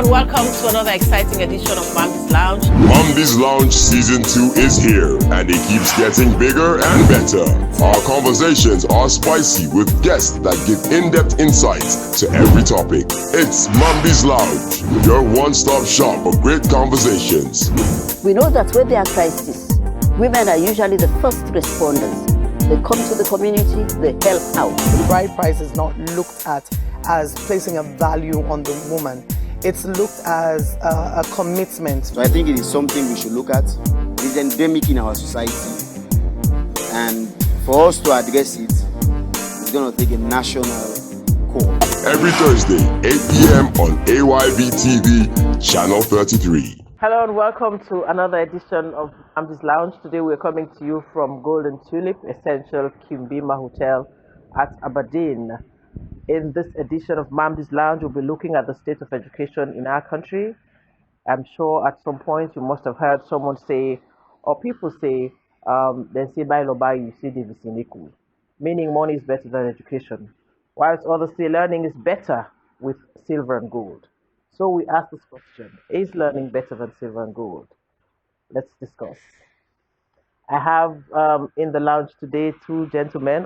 and welcome to another exciting edition of Mamdi's Lounge. Mamdi's Lounge Season 2 is here, and it keeps getting bigger and better. Our conversations are spicy with guests that give in-depth insights to every topic. It's Mamdi's Lounge, your one-stop shop for great conversations. We know that when there are crises, women are usually the first responders. They come to the community, they help out. The bride price is not looked at as placing a value on the woman. It's looked as a commitment. So I think it is something we should look at. It's endemic in our society. And for us to address it, it's going to take a national call. Every Thursday, 8 p.m. on AYV TV, Channel 33. Hello and welcome to another edition of Mamdi's Lounge. Today we're coming to you from Golden Tulip Essential Kimbima Hotel at Aberdeen. In this edition of Mamdi's Lounge, we'll be looking at the state of education in our country. I'm sure at some point you must have heard someone say, or people say, they say, "By lobai, you see the meaning money is better than education, whilst others say learning is better with silver and gold. So we ask this question: is learning better than silver and gold? Let's discuss. I have in the lounge today two gentlemen,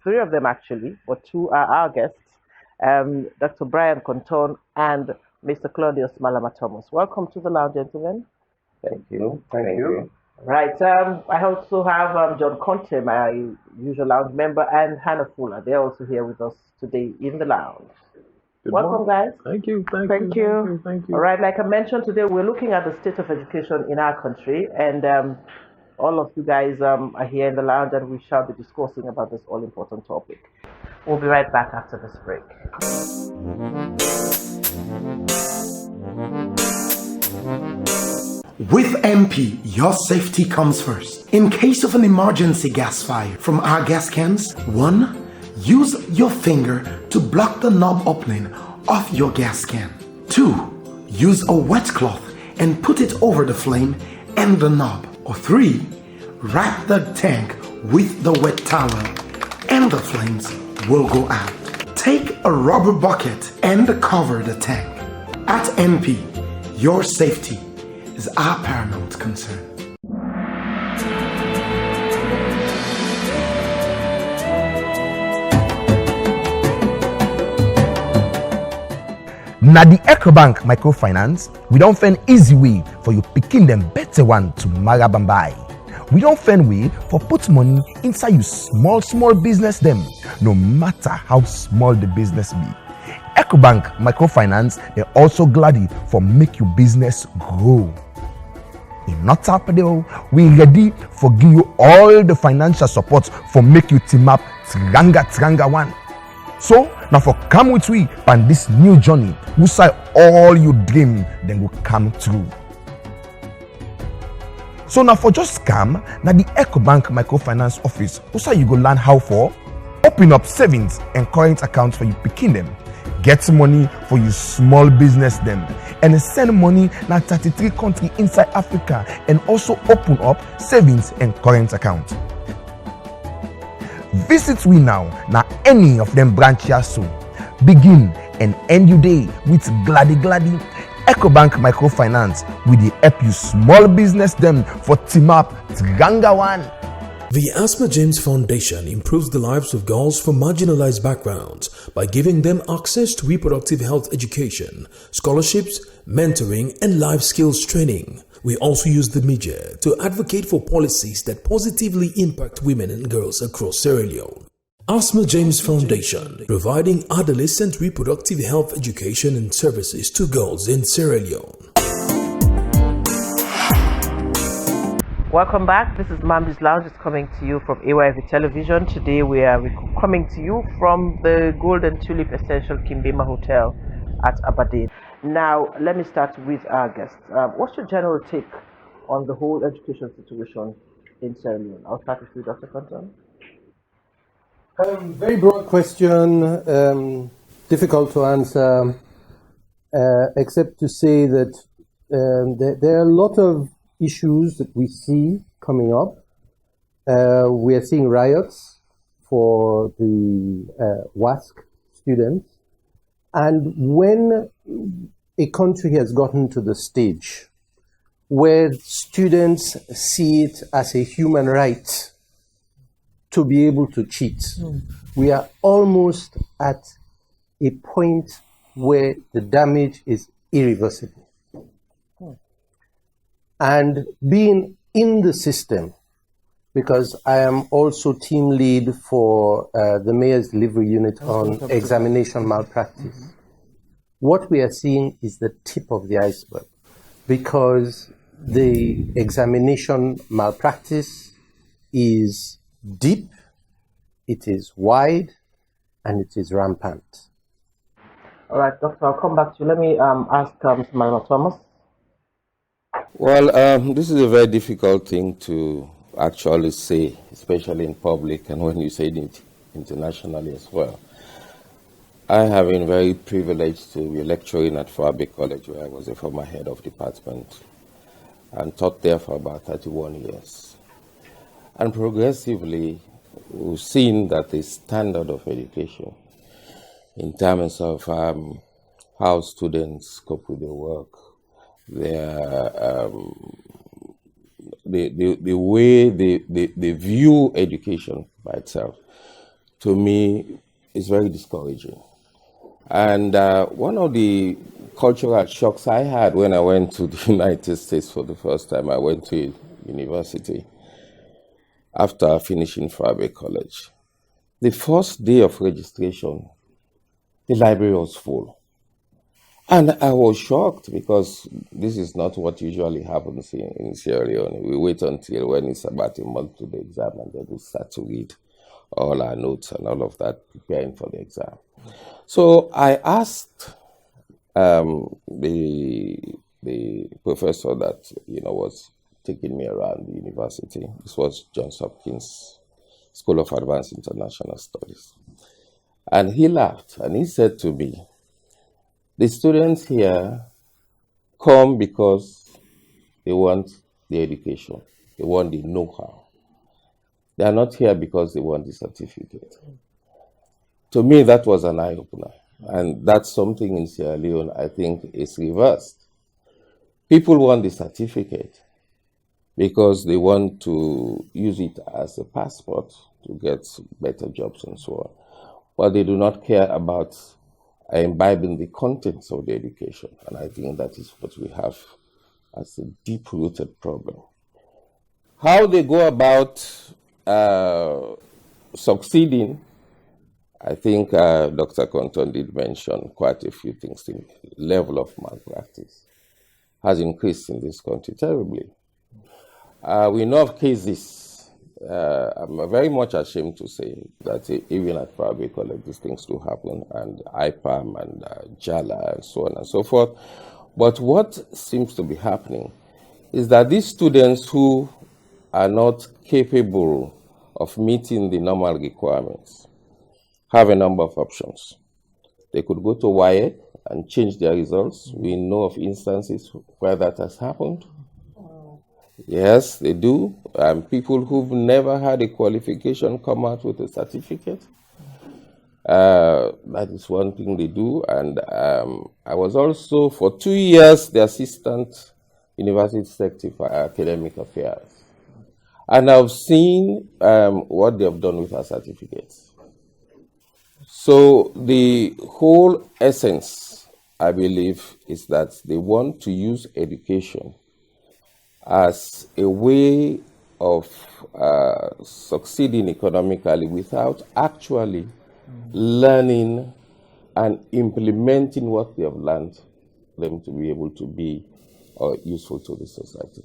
three of them actually, but two are our guests, Dr. Brian Conton and Mr. Claudius Malama Thomas. Welcome to the lounge, gentlemen. Thank you. Thank you. Right. I also have John Conte, my usual lounge member, and Hannah Fuller. They're also here with us today in the lounge. Good Welcome, morning. guys. Thank you. Thank you. All right, like I mentioned today, we're looking at the state of education in our country, and all of you guys are here in the lounge, and we shall be discussing about this all-important topic. We'll be right back after this break. With MP, your safety comes first. In case of an emergency gas fire, from our gas cans, 1. Use your finger to block the knob opening of your gas can. 2. Use a wet cloth and put it over the flame and the knob. Or 3. Wrap the tank with the wet towel and the flames will go out. Take a rubber bucket and cover the tank. At MP, your safety is our paramount concern. Na the EcoBank microfinance, we don't find easy way for you picking them better one to marabambai. We don't find way for put money inside you small business them, no matter how small the business be. EcoBank microfinance, they also glad for make your business grow. In not though, we ready for give you all the financial support for make you team up tranga one. So now for come with we on this new journey, we say all you dream then will come true. So now for just come, now the EcoBank microfinance office, we say you go learn how for open up savings and current accounts for you picking them, get money for you small business them, and send money now 33 countries inside Africa, and also open up savings and current account. Visit we now any of them branches so. Begin and end your day with gladdy EcoBank microfinance with the help you small business them for team up Tranga one. The Asma James Foundation improves the lives of girls from marginalized backgrounds by giving them access to reproductive health education, scholarships, mentoring, and life skills training. We also use the media to advocate for policies that positively impact women and girls across Sierra Leone. Asma James Foundation, providing adolescent reproductive health education and services to girls in Sierra Leone. Welcome back. This is Mamdi's Lounge. It's coming to you from AYV Television. Today we are coming to you from the Golden Tulip Essential Kimbima Hotel at Aberdeen. Now, let me start with our guests. What's your general take on the whole education situation in Sierra Leone? I'll start with you, Dr. Conton. Very broad question, difficult to answer, except to say that there are a lot of issues that we see coming up. We are seeing riots for the WASC students. And when a country has gotten to the stage where students see it as a human right to be able to cheat. We are almost at a point where the damage is irreversible. And being in the system, because I am also team lead for the Mayor's Delivery Unit on examination malpractice, what we are seeing is the tip of the iceberg, because the examination malpractice is deep, it is wide, and it is rampant. All right, Doctor, I'll come back to you. Let me ask Mr. Thomas. Well, this is a very difficult thing to actually say, especially in public and when you say it internationally as well. I have been very privileged to be lecturing at Fairbanks College, where I was a former head of department and taught there for about 31 years. And progressively, we've seen that the standard of education in terms of how students cope with their work, the way they view education by itself, to me, is very discouraging. And one of the cultural shocks I had when I went to the United States for the first time, I went to university after finishing Fairbanks College. The first day of registration, the library was full. And I was shocked because this is not what usually happens in Sierra Leone. We wait until when it's about a month to the exam and then we start to read all our notes and all of that, preparing for the exam. So I asked the professor that was taking me around the university. This was Johns Hopkins School of Advanced International Studies. And he laughed and he said to me, the students here come because they want the education, they want the know-how. They are not here because they want the certificate. To me, that was an eye-opener. And that's something in Sierra Leone I think is reversed. People want the certificate because they want to use it as a passport to get better jobs and so on. But they do not care about imbibing the contents of the education. And I think that is what we have as a deep-rooted problem. How they go about succeeding, I think Dr. Compton did mention quite a few things. The level of malpractice has increased in this country terribly. We know of cases, I'm very much ashamed to say that even at Fairbanks College, these things do happen, and IPAM and JALA and so on and so forth. But what seems to be happening is that these students who are not capable of meeting the normal requirements have a number of options. They could go to WIAC and change their results. We know of instances where that has happened. Yes, they do. People who've never had a qualification come out with a certificate. That is one thing they do. And I was also, for 2 years, the assistant university secretary for academic affairs. And I've seen what they have done with our certificates. So the whole essence, I believe, is that they want to use education as a way of succeeding economically without actually learning and implementing what they have learned, them to be able to be useful to the society.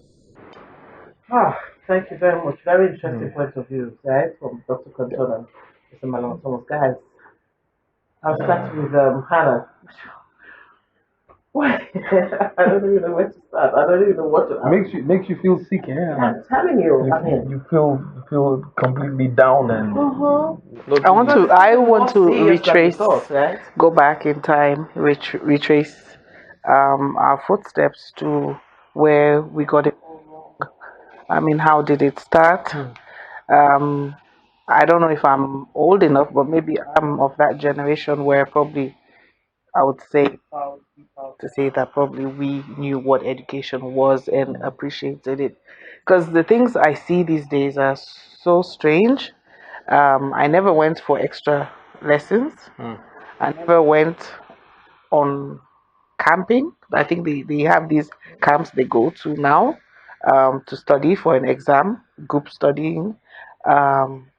Thank you very much. Very interesting point of view, right, from Dr. Compton and Mr. Malama Thomas. Guys, I'll start with Hannah. I don't even know where to start. I don't even know what to ask. Makes you feel sick, yeah. I'm telling you. You feel completely down and. I want to retrace, right? go back in time, retrace our footsteps to where we got it wrong. I mean, how did it start? I don't know if I'm old enough, but maybe I'm of that generation where probably I would say to say that probably we knew what education was and appreciated it. Because the things I see these days are so strange. I never went for extra lessons. I never went on camping. I think they have these camps they go to now to study for an exam, group studying, um,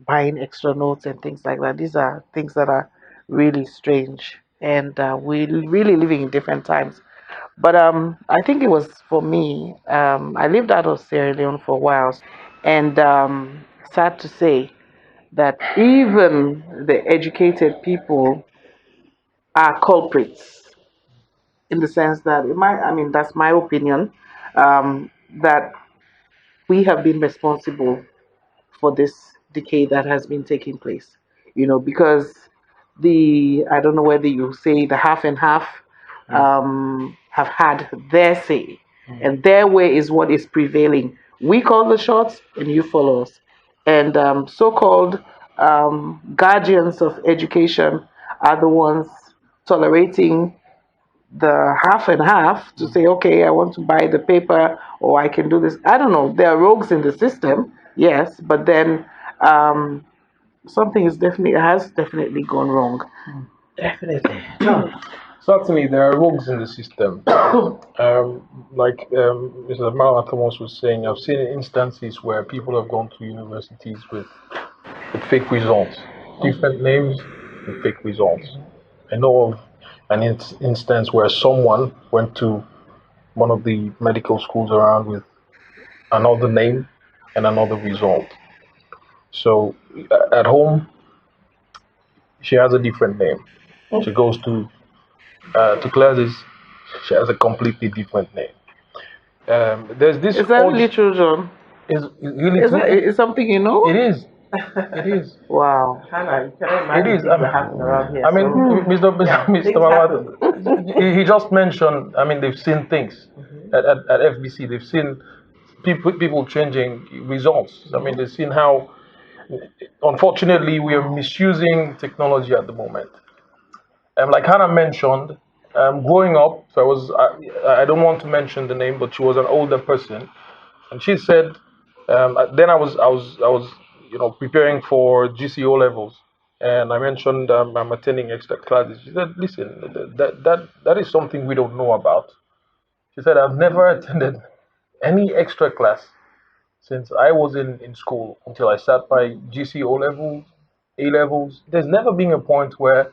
buying extra notes and things like that. These are things that are really strange. And we're really living in different times. But I think it was for me. I lived out of Sierra Leone for a while, and sad to say that even the educated people are culprits in the sense that I mean, that's my opinion, that we have been responsible for this decay that has been taking place. Because I don't know whether you say the half and half have had their say, and their way is what is prevailing. We call the shots, and you follow us. And so-called guardians of education are the ones tolerating the half and half to say, okay, I want to buy the paper or I can do this. I don't know. There are rogues in the system, yes, but then something has definitely gone wrong. Definitely. Certainly, there are rogues in the system. Like Mr. Mala Thomas was saying, I've seen instances where people have gone to universities with fake results, different names and fake results. I know of an instance where someone went to one of the medical schools around with another name and another result. So at home, she has a different name. She goes to classes, she has a completely different name. There's this. Is that really true, John? Is really Is true? that is something you know? It is. It is. Wow. Hannah, you cannot It imagine is. things are happening around here. I mean, so, Mr. things Mawat, he just mentioned. I mean, they've seen things at FBC. They've seen people changing results. I mean, they've seen how, unfortunately, we are misusing technology at the moment. Like Hannah mentioned, growing up, so I don't want to mention the name, but she was an older person, and she said, then I was preparing for GCO levels, and I mentioned I'm attending extra classes. She said, listen, that is something we don't know about. She said, I've never attended any extra class since I was in school until I sat by GCO levels, A levels. There's never been a point where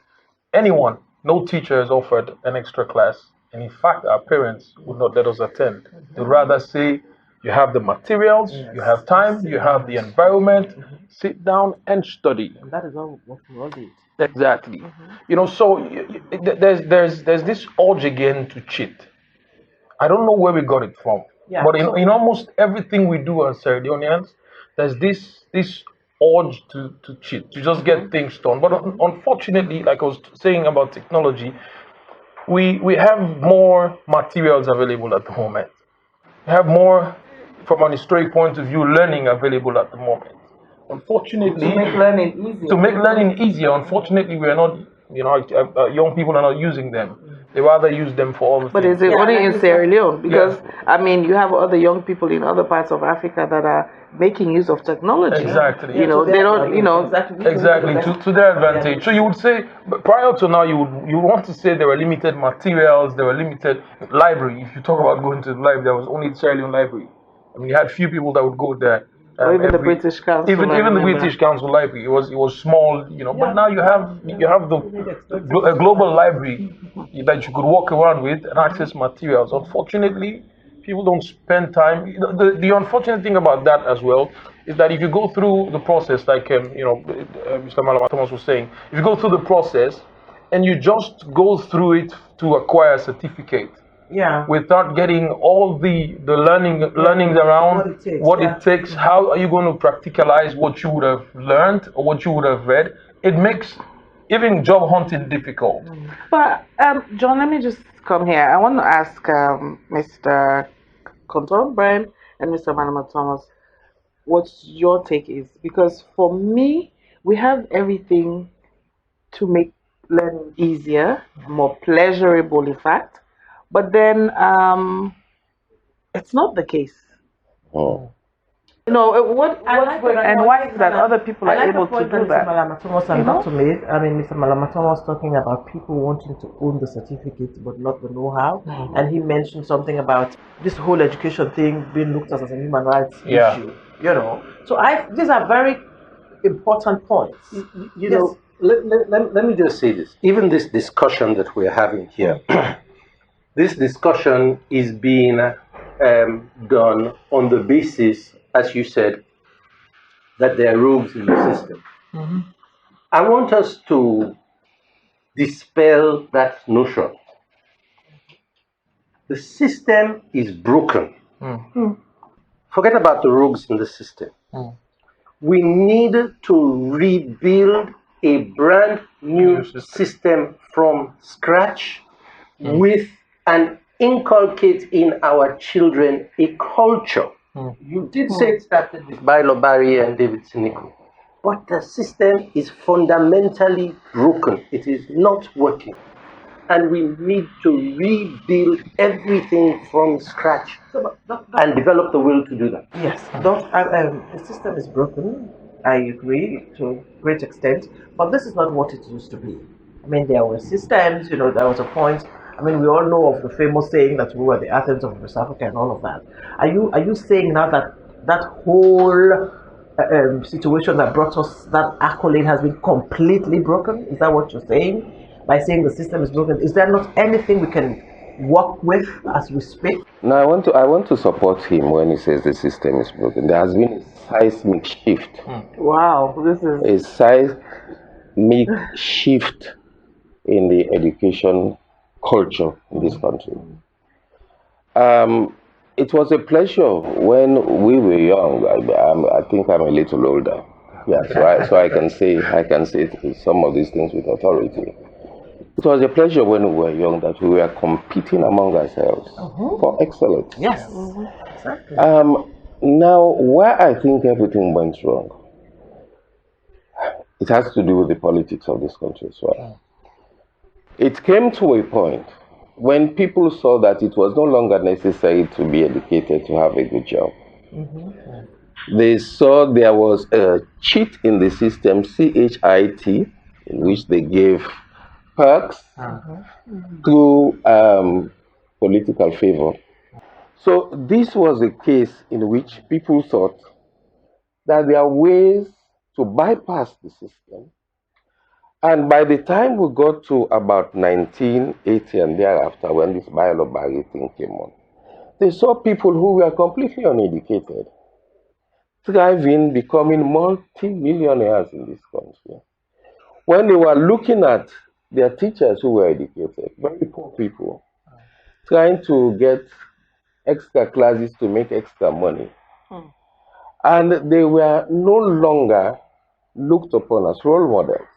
anyone, no teacher has offered an extra class. And in fact, our parents would not let us attend. They'd rather say, you have the materials, you have time, you have the environment, sit down and study. And that is all what we all did. Exactly. So there's this urge again to cheat. I don't know where we got it from. Yeah. But in almost everything we do as Sierra Leoneans, there's this urge to cheat, to just get things done. But unfortunately, like I was saying about technology, we have more materials available at the moment. We have more, from an historic point of view, learning available at the moment. Unfortunately, To make learning easier. unfortunately, we are not, young people are not using them. They rather use them for other But things. is it only in Sierra Leone? Because Yeah. I mean, you have other young people in other parts of Africa that are making use of technology. Exactly. They don't. Exactly, to their advantage. So you would say, but prior to now, you would want to say there were limited materials, there were limited library. If you talk about going to the library, there was only the Sierra Leone Library. I mean, you had few people that would go there. Or even the British Council. Even the British Council Library, it was small, But now you have a global library that you could walk around with and access materials. Unfortunately, people don't spend time. The unfortunate thing about that as well is that if you go through the process, like Mr. Malama Thomas was saying, if you go through the process and you just go through it to acquire a certificate, without getting all the learnings around what it takes, how are you going to practicalize what you would have learned or what you would have read? It makes even job hunting difficult. But John, let me just come here. I want to ask Mr. Conton Brian and Mr. Manama Thomas what your take is, because for me, we have everything to make learning easier, more pleasurable, in fact. But then it's not the case. Oh. You know, and why is that other people are able to do that? Dr. Mr. Malamatoma was talking about people wanting to own the certificate but not the know-how, and he mentioned something about this whole education thing being looked at as a human rights issue. You know, so these are very important points. You know, let me just say this. Even this discussion that we're having here, this discussion is being done on the basis, as you said, that there are rogues in the system. I want us to dispel that notion. The system is broken. Forget about the rogues in the system. We need to rebuild a brand new system from scratch and inculcate in our children a culture. You did say it started with Bailo Barry and David Siniko, but the system is fundamentally broken. It is not working. And we need to rebuild everything from scratch and develop the will to do that. Yes, the system is broken. I agree to a great extent, but this is not what it used to be. I mean, there were systems, you know, there was a point. I mean, we all know of the famous saying that we were the Athens of West Africa and all of that. Are you saying now that that whole situation that brought us that accolade has been completely broken? Is that what you're saying? By saying the system is broken, is there not anything we can work with as we speak? No, I want to support him when he says the system is broken. There has been a seismic shift. Wow, this is a seismic shift in the education culture in this country. It was a pleasure when we were young. I think I'm a little older. Yeah, so I can say some of these things with authority. It was a pleasure when we were young that we were competing among ourselves for excellence. Yes, exactly. Now, where I think everything went wrong, it has to do with the politics of this country as well. It came to a point when people saw that it was no longer necessary to be educated to have a good job. They saw there was a cheat in the system, CHIT, in which they gave perks through political favor. So this was a case in which people thought that there are ways to bypass the system. And by the time we got to about 1980 and thereafter, when this Bailo thing came on, they saw people who were completely uneducated thriving, becoming multi-millionaires in this country. When they were looking at their teachers who were educated, very poor people, trying to get extra classes to make extra money. And they were no longer looked upon as role models.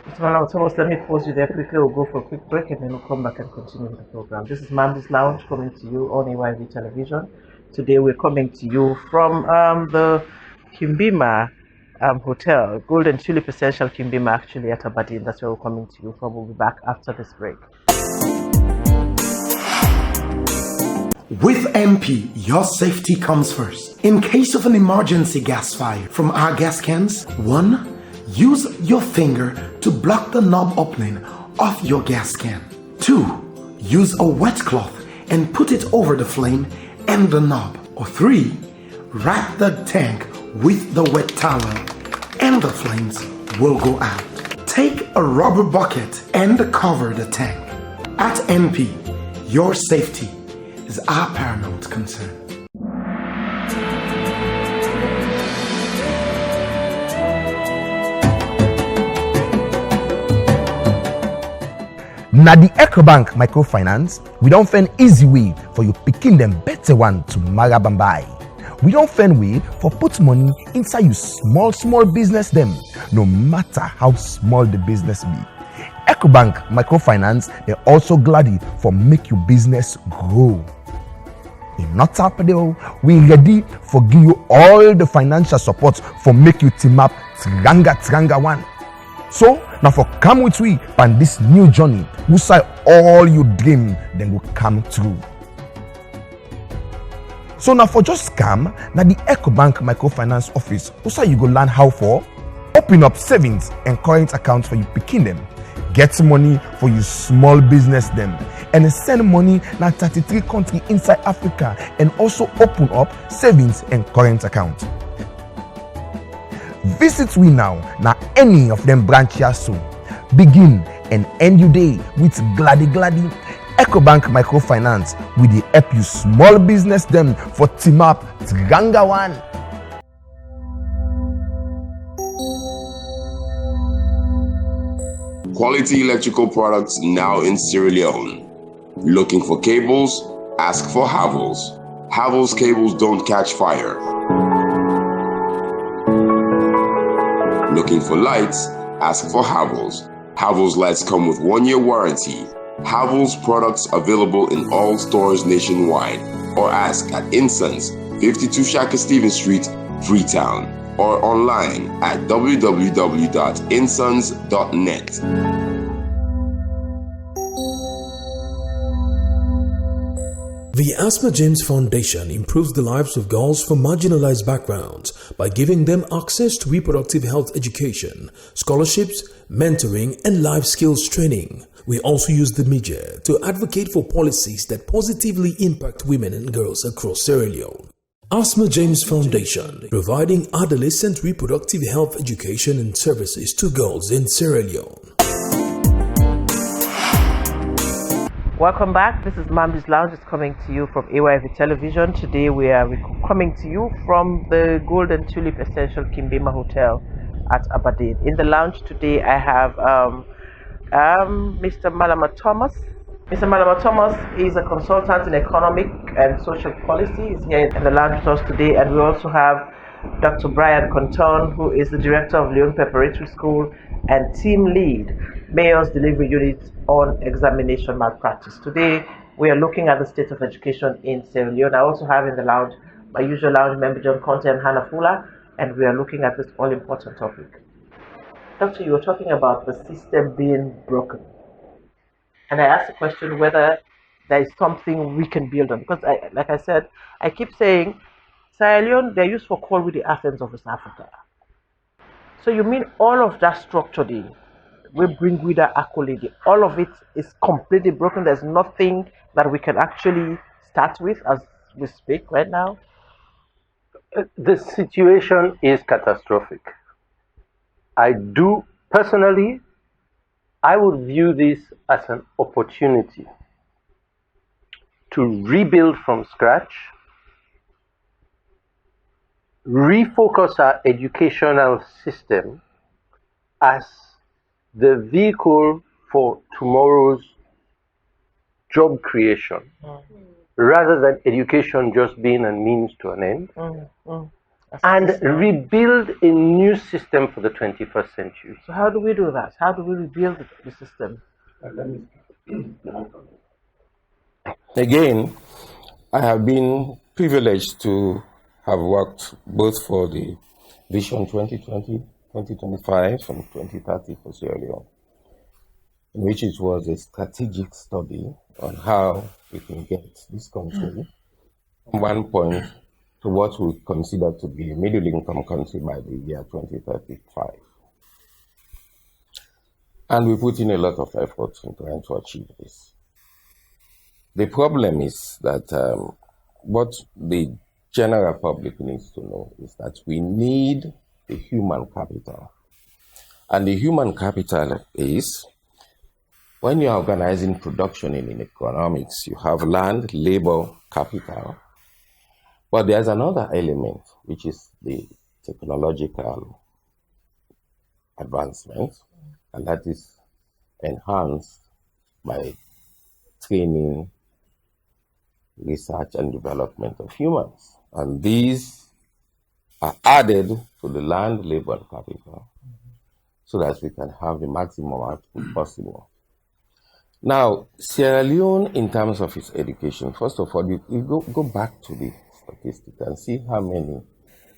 Mr. Malamatoma, let me pause you there quickly. We'll go for a quick break and then we'll come back and continue with the program. This is Mamdi's Lounge coming to you on AYV Television. Today we're coming to you from the Kimbima Hotel, Golden Tulip Essential Kimbima, actually at Aberdeen. That's where we're coming to you from. We'll be back after this break. With MP, your safety comes first. In case of an emergency gas fire from our gas cans, 1. Use your finger to block the knob opening of your gas can. 2. Use a wet cloth and put it over the flame and the knob. Or 3. Wrap the tank with the wet towel and the flames will go out. Take a rubber bucket and cover the tank. At MP, your safety is our paramount concern. Na the EcoBank microfinance, we don't find easy way for you picking them better one to marabambai. We don't find way for put money inside you small business them, no matter how small the business be. EcoBank microfinance, they also glad for make your business grow. In not happening, we ready for give you all the financial support for make you team up Tranga one. So now for come with we on this new journey, we say all you dream then will come true. So now for just come, now the EcoBank Microfinance Office, also you go learn how for open up savings and current accounts for you picking them, get money for you small business them, and send money now 33 countries inside Africa, and also open up savings and current accounts. Visit we now any of them branches soon. Begin and end your day with gladdy EcoBank Microfinance with the help you small business them for team up Tiganga one. Quality electrical products now in Sierra Leone. Looking for cables? Ask for Havels. Havels cables don't catch fire. Looking for lights? Ask for Havels. Havels lights come with 1-year warranty. Havels products available in all stores nationwide. Or ask at Insons, 52 Shaka Stevens Street, Freetown. Or online at www.insons.net. The Asma James Foundation improves the lives of girls from marginalized backgrounds by giving them access to reproductive health education, scholarships, mentoring, and life skills training. We also use the media to advocate for policies that positively impact women and girls across Sierra Leone. Asma James Foundation, providing adolescent reproductive health education and services to girls in Sierra Leone. Welcome back. This is Mamdi's Lounge. It's coming to you from AYV Television. Today we are coming to you from the Golden Tulip Essential Kimbima Hotel at Aberdeen. In the lounge today I have Mr. Malama Thomas. Mr. Malama Thomas is a consultant in economic and social policy. He's here in the lounge with us today. And we also have Dr. Brian Conton, who is the director of Leone Preparatory School and team lead, Mayor's Delivery Unit on Examination Malpractice. Today, we are looking at the state of education in Sierra Leone. I also have in the lounge my usual lounge member, John Conte and Hannah Fuller, and we are looking at this all-important topic. Doctor, you were talking about the system being broken. And I asked the question whether there is something we can build on. Because, like I said, I keep saying, Sierra Leone, they're used for call with the Athens of West Africa. So you mean all of that structure, we bring with that accolade, all of it is completely broken. There's nothing that we can actually start with as we speak right now? The situation is catastrophic. Personally, I would view this as an opportunity to rebuild from scratch, refocus our educational system as the vehicle for tomorrow's job creation, rather than education just being a means to an end, and rebuild a new system for the 21st century. So how do we do that? How do we rebuild the system? Again, I have been privileged to have worked both for the Vision 2020, 2025 and 2030 for Sierra Leone, in which it was a strategic study on how we can get this country from one point to what we consider to be a middle-income country by the year 2035. And we put in a lot of effort in trying to achieve this. The problem is that what the general public needs to know is that we need the human capital. And the human capital is, when you're organizing production in economics, you have land, labor, capital. But there's another element, which is the technological advancement, and that is enhanced by training, research, and development of humans. And these are added to the land, labor, and capital so that we can have the maximum output possible. Now, Sierra Leone, in terms of its education, first of all, you go back to the statistics and see how many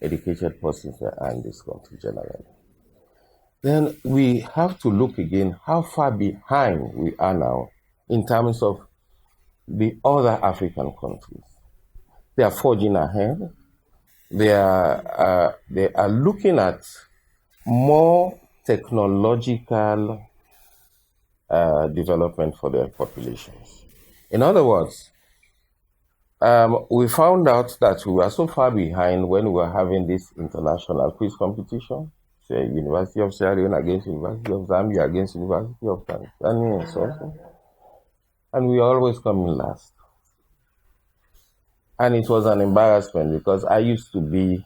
educated persons there are in this country generally. then we have to look again how far behind we are now in terms of the other African countries. They are forging ahead. They are looking at more technological development for their populations. In other words, we found out that we were so far behind when we were having this international quiz competition, say University of Sierra Leone against University of Zambia against University of Tanzania and so on. And we always come in last. And it was an embarrassment because I used to be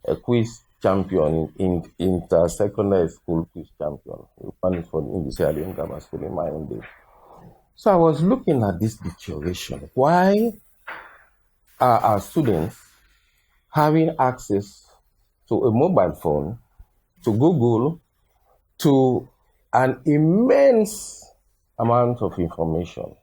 a quiz champion in inter-secondary school quiz champion. We won it for in the Sierra Leone Grammar School in my own day. So I was looking at this deterioration. Why are our students having access to a mobile phone, to Google, to an immense amount of information?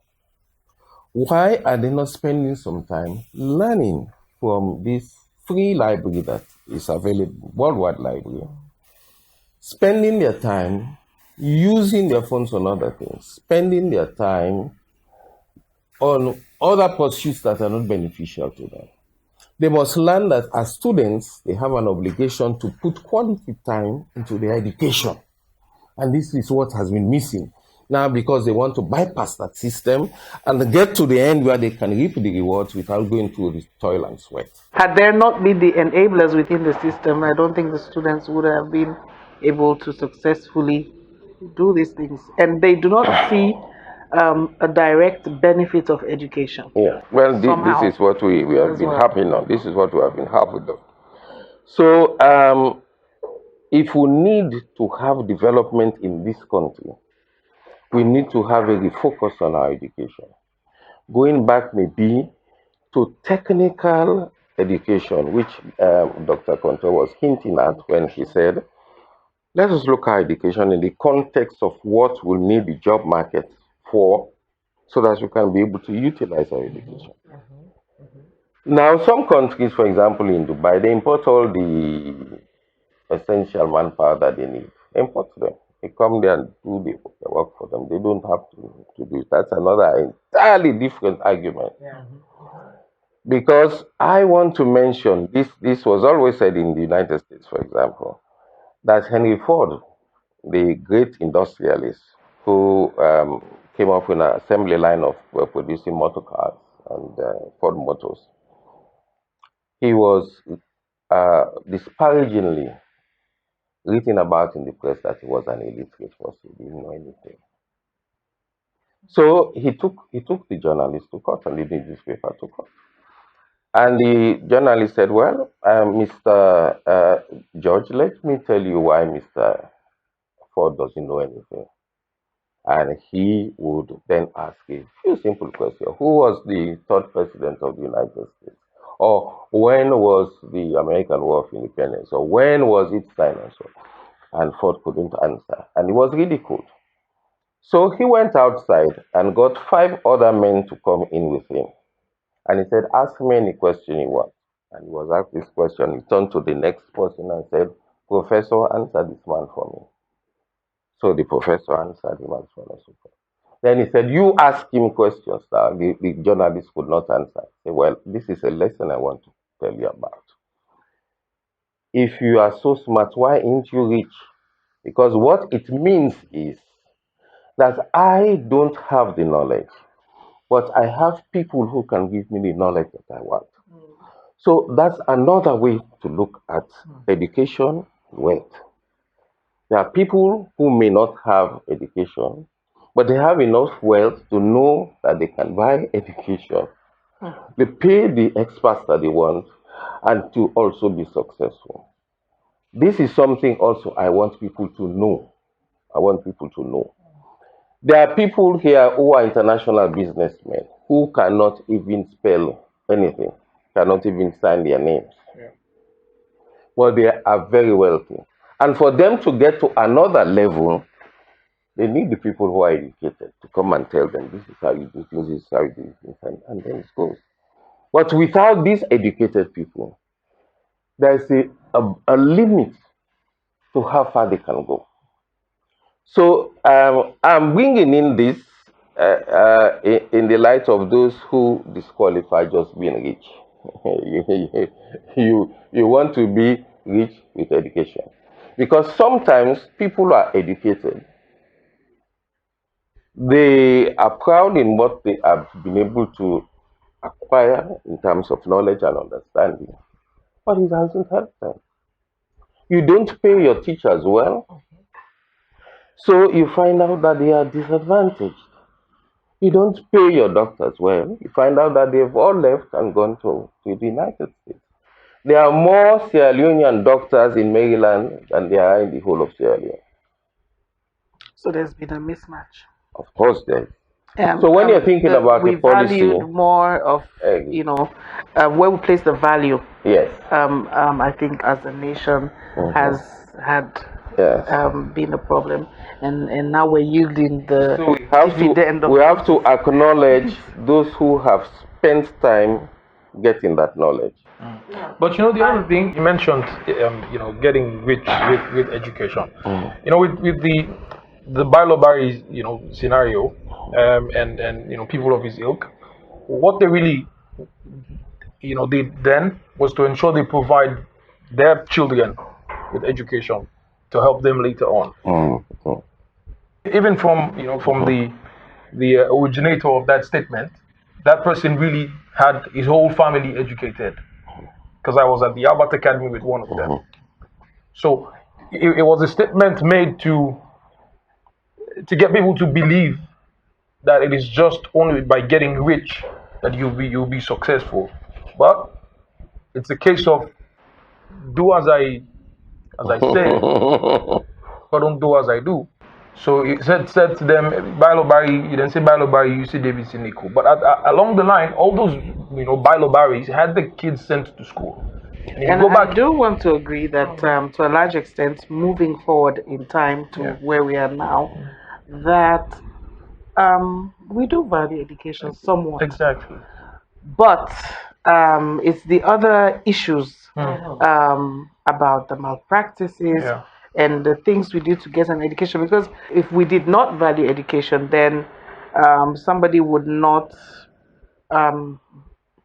Why are they not spending some time learning from this free library that is available, worldwide library, spending their time using their phones on other things, spending their time on other pursuits that are not beneficial to them? They must learn that as students, they have an obligation to put quality time into their education. And this is what has been missing now, because they want to bypass that system and get to the end where they can reap the rewards without going through the toil and sweat. Had there not been the enablers within the system, I don't think the students would have been able to successfully do these things. And they do not see a direct benefit of education. Yeah, well, this is what we have been harping on. This is what we have been harping on. So, if we need to have development in this country, we need to have a refocus on our education. Going back maybe to technical education, which Dr. Conto was hinting at when he said, let us look at education in the context of what we need the job market for, so that we can be able to utilize our education. Now, some countries, for example, in Dubai, they import all the essential manpower that they need. They import them. They come there and do the work for them. They don't have to do it. That's another entirely different argument. Yeah. Because I want to mention, this was always said in the United States, for example, that Henry Ford, the great industrialist who came up with an assembly line of producing motor cars and Ford Motors, he was disparagingly written about in the press that he was an illiterate person, he didn't know anything. So he took the journalist to court and the newspaper to court. And the journalist said, well, Mr. George, let me tell you why Mr. Ford doesn't know anything. And he would then ask a few simple questions. Who was the third president of the United States? Or when was the American War of Independence? Or when was it signed? And so and Ford couldn't answer. And he was ridiculed. So he went outside and got 5 other men to come in with him. And he said, ask me any question you want. And he was asked this question. He turned to the next person and said, Professor, answer this man for me. So the professor answered him as well as well. Then he said, you ask him questions that the journalist could not answer. He said, well, this is a lesson I want to tell you about. If you are so smart, why ain't you rich? Because what it means is that I don't have the knowledge, but I have people who can give me the knowledge that I want. So that's another way to look at education, wealth. There are people who may not have education, but they have enough wealth to know that they can buy education. They pay the experts that they want and to also be successful. This is something also I want people to know. I want people to know. There are people here who are international businessmen who cannot even spell anything, cannot even sign their names. Yeah. Well, they are very wealthy. And for them to get to another level, they need the people who are educated to come and tell them, this is how you do things, this is how you do things, and then it goes. But without these educated people, there's a limit to how far they can go. So I'm bringing in this in the light of those who disqualify just being rich. you want to be rich with education, because sometimes people are educated. They are proud in what they have been able to acquire in terms of knowledge and understanding, but it hasn't helped them. You don't pay your teachers well, so you find out that they are disadvantaged. You don't pay your doctors well, you find out that they've all left and gone to the United States. There are more Sierra Leonean doctors in Maryland than there are in the whole of Sierra Leone. So there's been a mismatch. Of course, there is. So when you're thinking about we the policy, valued more of where we place the value. Yes. I think as a nation has had been a problem, and now we're yielding the dividend. We have to acknowledge those who have spent time getting that knowledge. But the other thing you mentioned, getting rich with education. With the Bailobari, scenario, and people of his ilk, what they really, did then was to ensure they provide their children with education to help them later on. Even from the originator of that statement, that person really had his whole family educated. Because I was at the Albert Academy with one of them. So it was a statement made to get people to believe that it is just only by getting rich that you'll be successful. But it's a case of do as I say, but don't do as I do. So it said to them, Bailobari, you didn't say Bailobari, you say David Siniko. But along the line, all those Bailobaris had the kids sent to school. And I do want to agree that to a large extent, moving forward in time to where we are now, that we do value education somewhat. Exactly. But it's the other issues about the malpractices and the things we do to get an education. Because if we did not value education, then somebody would not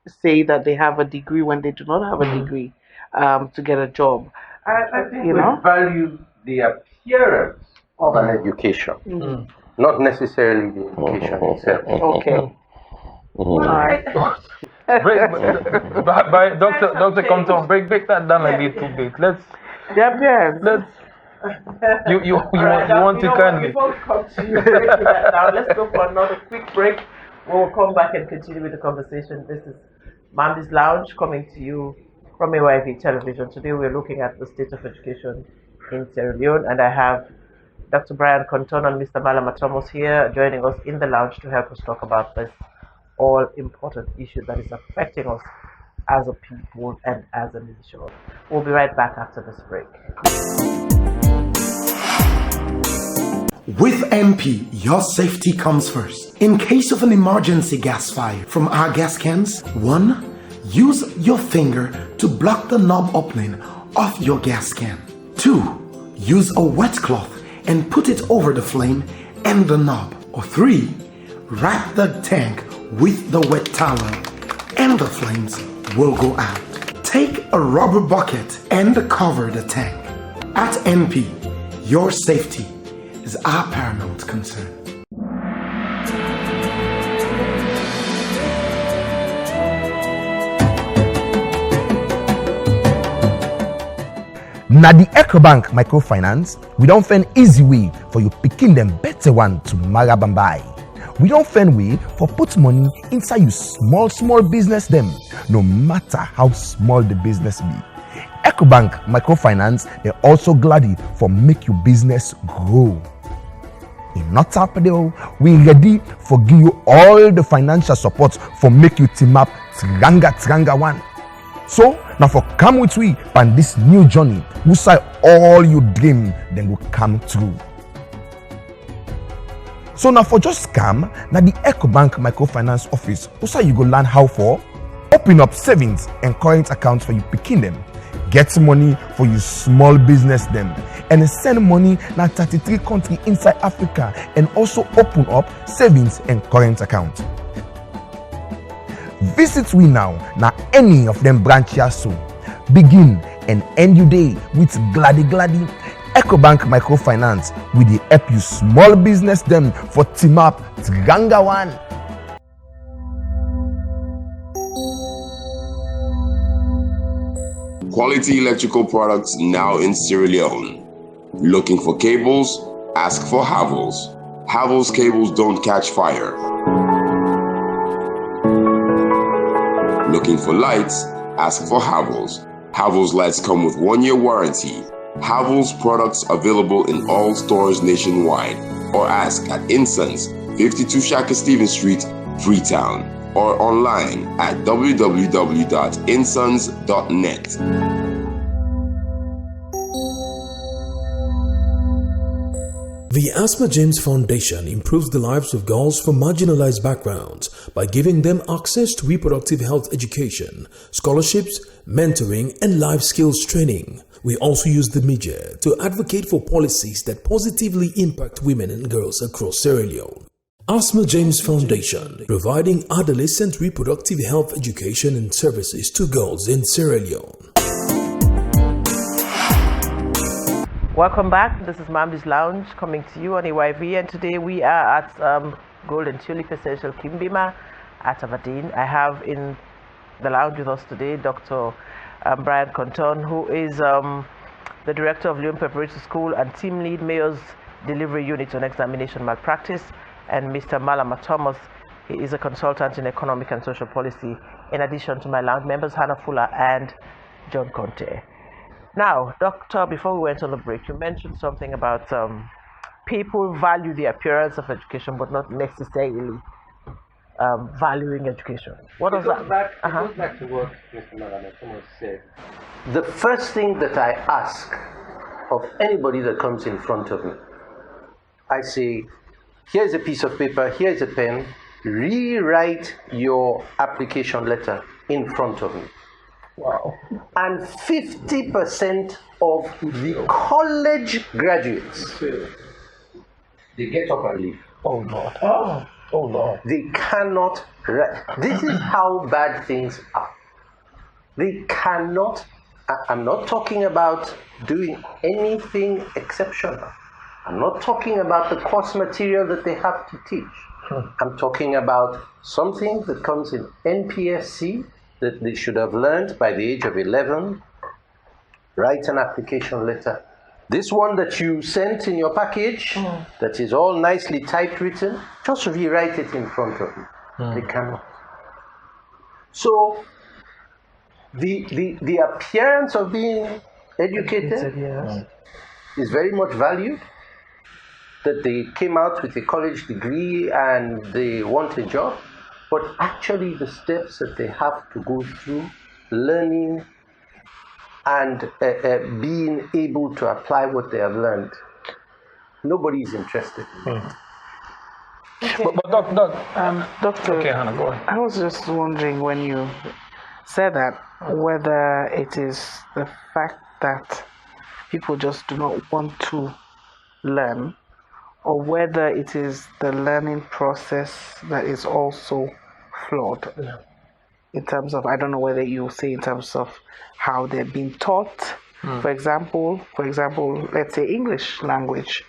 say that they have a degree when they do not have a degree to get a job. I think we value the appearance of an education, not necessarily the education itself. Okay. All right. By Dr. Compton, break that down a little bit. Let's. You want to kindly. Before we come to you breaking that down, let's go for another quick break. We'll come back and continue with the conversation. This is Mamdi's Lounge coming to you from AYV Television. Today we're looking at the state of education in Sierra Leone, and I have Dr. Brian Compton and Mr. Malama Thomas here joining us in the lounge to help us talk about this all-important issue that is affecting us as a people and as a nation. We'll be right back after this break. With MP, your safety comes first. In case of an emergency gas fire from our gas cans, 1. Use your finger to block the knob opening of your gas can. 2. Use a wet cloth and put it over the flame and the knob. Or 3. Wrap the tank with the wet towel and the flames will go out. Take a rubber bucket and cover the tank. At MP, your safety is our paramount concern. Na the EcoBank microfinance, we don't find easy way for you picking them better one to marabambai. We don't find way for put money inside you small business them, no matter how small the business be. EcoBank microfinance, they also gladly for make your business grow. In not Tapadeo, we ready for give you all the financial support for make you team up Tranga one. So now for come with we on this new journey, we say all you dream then will come true. So now for just scam, now the EcoBank microfinance office, we say you go learn how for open up savings and current accounts for you picking them. Get money for you small business them. and send money na 33 countries inside Africa and also open up savings and current account. Visit we now na any of them branches so. Begin and end your day with Gladi. EcoBank Microfinance with the help you small business them for team up Tiganga one. Quality electrical products now in Sierra Leone. Looking for cables? Ask for Havels. Havels cables don't catch fire. Looking for lights? Ask for Havels. Havels lights come with 1-year warranty. Havels products available in all stores nationwide. Or ask at Insons, 52 Shaka Stevens Street, Freetown. Or online at www.insons.net. The Asma James Foundation improves the lives of girls from marginalized backgrounds by giving them access to reproductive health education, scholarships, mentoring, and life skills training. We also use the media to advocate for policies that positively impact women and girls across Sierra Leone. Asma James Foundation, providing adolescent reproductive health education and services to girls in Sierra Leone. Welcome back. This is Mamdi's Lounge coming to you on AYV, and today we are at Golden Tulip Essential Kimbima at Aberdeen. I have in the lounge with us today Dr. Brian Conton, who is the Director of LEONE Preparatory School and Team Lead Mayor's Delivery Unit on Examination Malpractice, and Mr. Malama Thomas. He is a consultant in economic and social policy, in addition to my lounge members Hannah Fuller and John Conte. Now, Doctor, before we went on the break, you mentioned something about people value the appearance of education, but not necessarily valuing education. What does that? It goes back to what Mr. Malama Thomas said. The first thing that I ask of anybody that comes in front of me, I say, here's a piece of paper, here's a pen, rewrite your application letter in front of me. Wow. And 50% of the college graduates, they get up and leave. Oh Lord. Oh Lord. They cannot write. This is how bad things are. They cannot. I'm not talking about doing anything exceptional. I'm not talking about the course material that they have to teach. I'm talking about something that comes in NPSC that they should have learned by the age of 11. Write an application letter. This one that you sent in your package, that is all nicely typewritten, just rewrite it in front of you. They cannot. So the appearance of being educated is very much valued. That they came out with a college degree and they want a job, but actually the steps that they have to go through, learning and being able to apply what they have learned, nobody is interested in it. Okay. But Doctor, okay, Hannah, go ahead. I was just wondering when you said that, whether it is the fact that people just do not want to learn, or whether it is the learning process that is also flawed. Yeah. In terms of, I don't know whether you say in terms of how they're being taught. For example, let's say English language.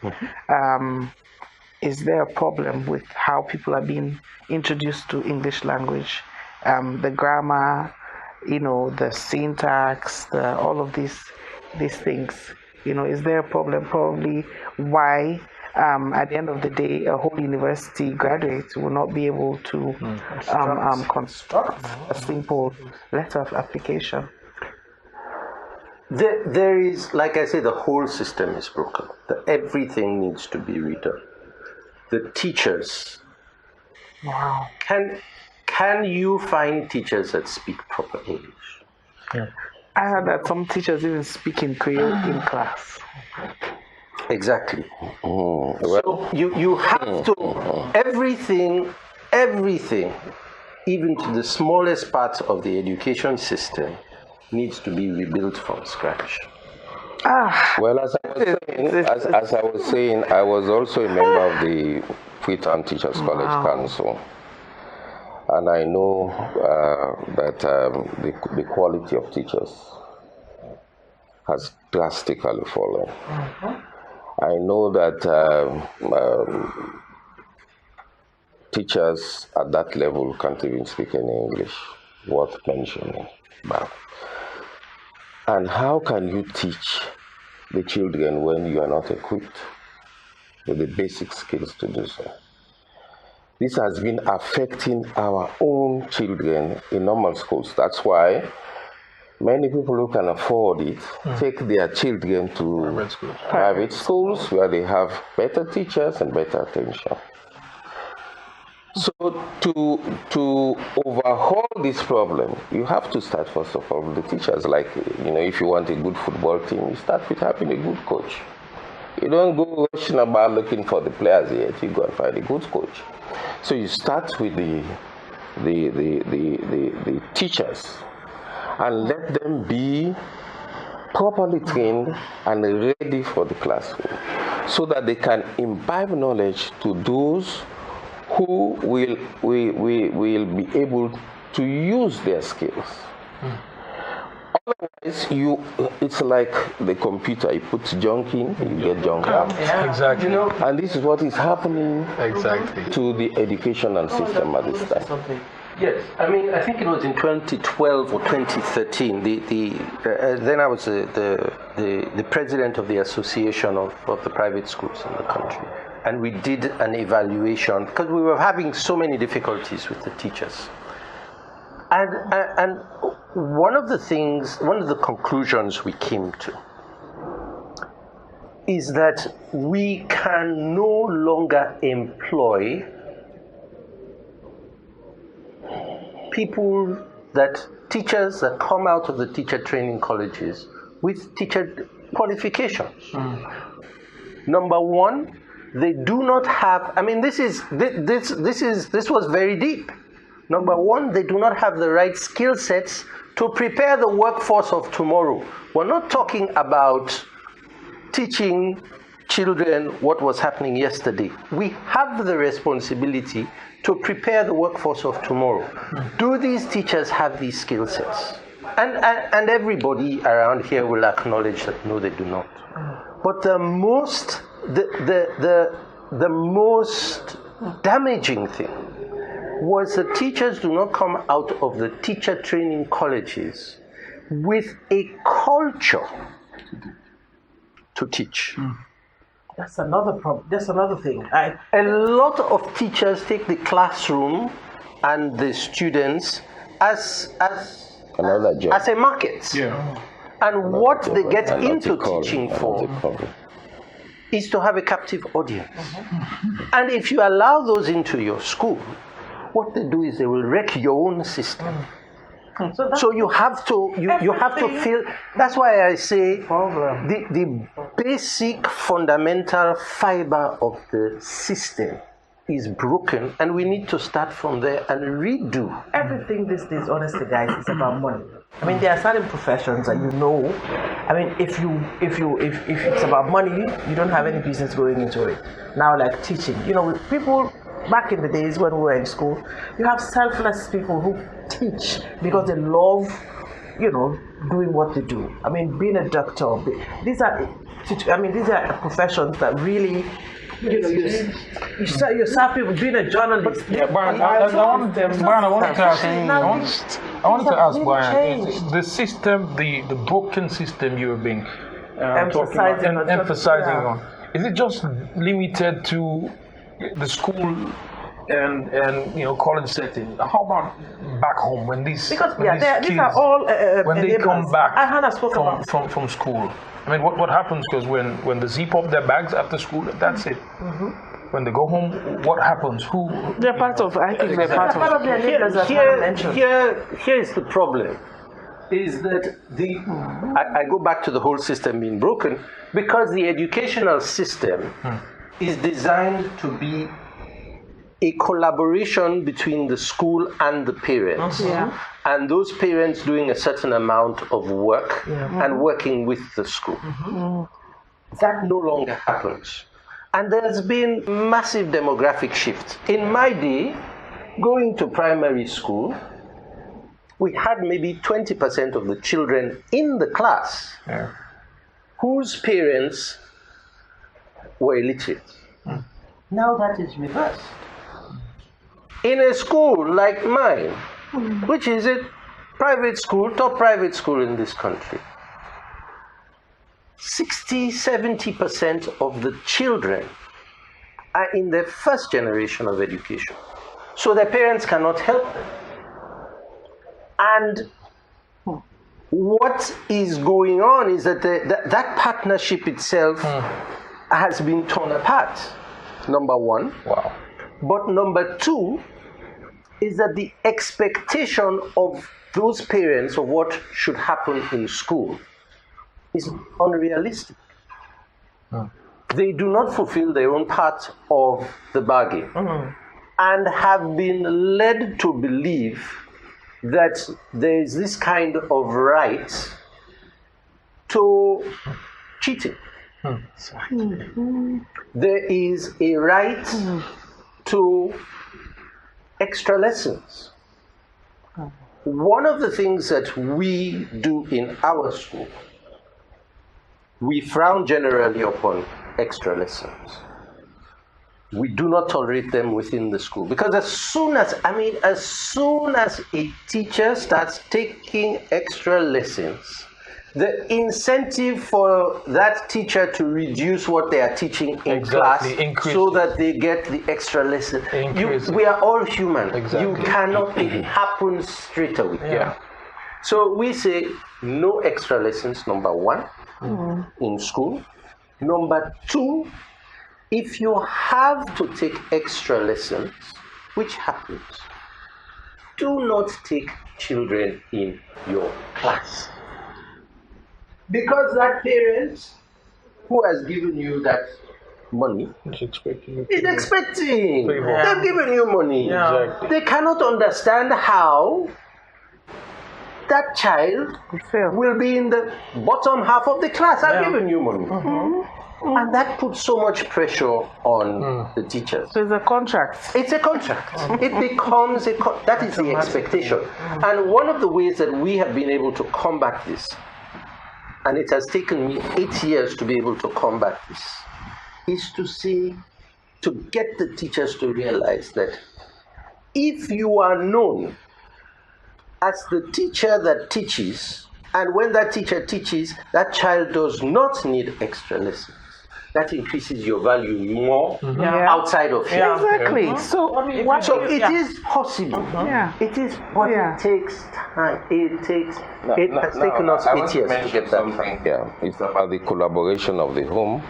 Is there a problem with how people are being introduced to English language? The grammar, the syntax, all of these things. Is there a problem? Probably why at the end of the day, a whole university graduate will not be able to construct a simple letter of application. There is, like I say, the whole system is broken. Everything needs to be redone. The teachers. Wow. Can you find teachers that speak proper English? Yeah. I heard that some teachers even speak in Creole in class. Exactly. So you have to, everything, even to the smallest parts of the education system, needs to be rebuilt from scratch. Well, as I was saying, I was also a member of the Freetown Teachers College Council, and I know that the quality of teachers has drastically fallen. I know that teachers at that level can't even speak any English worth mentioning about. And how can you teach the children when you are not equipped with the basic skills to do so? This has been affecting our own children in normal schools. That's why many people who can afford it take their children to private schools where they have better teachers and better attention. So to overhaul this problem, you have to start first of all with the teachers. Like, if you want a good football team, you start with having a good coach. You don't go rushing about looking for the players yet. You go and find a good coach. So you start with the teachers and let them be properly trained and ready for the classroom, so that they can imbibe knowledge to those who will be able to use their skills. Otherwise, it's like the computer. You put junk in, you get junk out. Exactly. And this is what is happening to the educational system at this time. Yes, I mean, I think it was in 2012 or 2013. Then I was the president of the Association of the Private Schools in the country, and we did an evaluation because we were having so many difficulties with the teachers. And one of the conclusions we came to is that we can no longer employ teachers that come out of the teacher training colleges with teacher qualifications. Number one, they do not have, I mean, this was very deep. Number one, they do not have the right skill sets to prepare the workforce of tomorrow. We're not talking about teaching children what was happening yesterday. We have the responsibility to prepare the workforce of tomorrow. Do these teachers have these skill sets? And everybody around here will acknowledge that no, they do not. But the most damaging thing was that teachers do not come out of the teacher training colleges with a culture to teach. That's another problem. That's another thing. A lot of teachers take the classroom and the students as a market. Yeah. And what they get into teaching for is to have a captive audience. And if you allow those into your school, what they do is they will wreck your own system. So you have to feel. That's why I say the basic fundamental fiber of the system is broken, and we need to start from there and redo. Everything these days, honestly, guys, is about money. I mean, there are certain professions that I mean, if it's about money, you don't have any business going into it. Now, like teaching, people. Back in the days when we were in school, you have selfless people who teach because they love, doing what they do. I mean, being a doctor, these are professions that really, you serve people. Being a journalist. Yeah, Brian, I wanted to ask Brian, the system, the broken system you have been emphasizing on, is it just limited to the school and college setting? How about back home when these kids are all when they come back from school? I mean, what happens? Because when the zip up their bags after school, that's it. When they go home, what happens? They're part of. I think they're part of their leaders. Here is the problem. Is that I go back to the whole system being broken because the educational system is designed to be a collaboration between the school and the parents, and those parents doing a certain amount of work and working with the school. That no longer happens. And there's been massive demographic shifts. In my day, going to primary school, we had maybe 20% of the children in the class whose parents were illiterate. Now that is reversed. In a school like mine, which is a private school, top private school in this country, 60-70% of the children are in their first generation of education. So their parents cannot help them. And what is going on is that that partnership itself has been torn apart, number one. Wow. But number two is that the expectation of those parents of what should happen in school is unrealistic. They do not fulfill their own part of the bargain and have been led to believe that there is this kind of right to cheating. There is a right to extra lessons. One of the things that we do in our school, we frown generally upon extra lessons. We do not tolerate them within the school, because as soon as a teacher starts taking extra lessons, the incentive for that teacher to reduce what they are teaching in class so that they get the extra lesson. We are all human. You cannot, it happens straight away. So we say no extra lessons, number one, in school. Number two, if you have to take extra lessons, which happens, do not take children in your class. Because that parent who has given you that money is expecting. They've given you money. They cannot understand how that child will be in the bottom half of the class. I've given you money. And that puts so much pressure on the teachers. So it's a contract. It's a contract. It becomes that is the expectation. And one of the ways that we have been able to combat this, and it has taken me 8 years to be able to combat this, is to get the teachers to realize that if you are known as the teacher that teaches, and when that teacher teaches, that child does not need extra lessons, that increases your value more outside of here. Exactly. So it is possible. It is, but it takes time. It has taken us 8 years to get that time. Yeah, it's about the collaboration of the home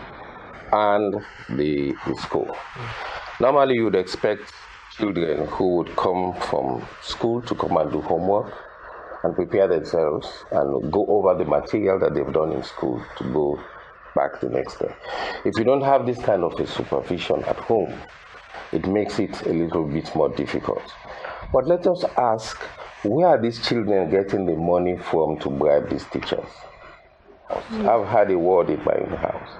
and the school. Normally, you would expect children who would come from school to come and do homework and prepare themselves and go over the material that they've done in school to go back the next day. If you don't have this kind of a supervision at home, it makes it a little bit more difficult. But let us ask, where are these children getting the money from to bribe these teachers? I've had a word in my house.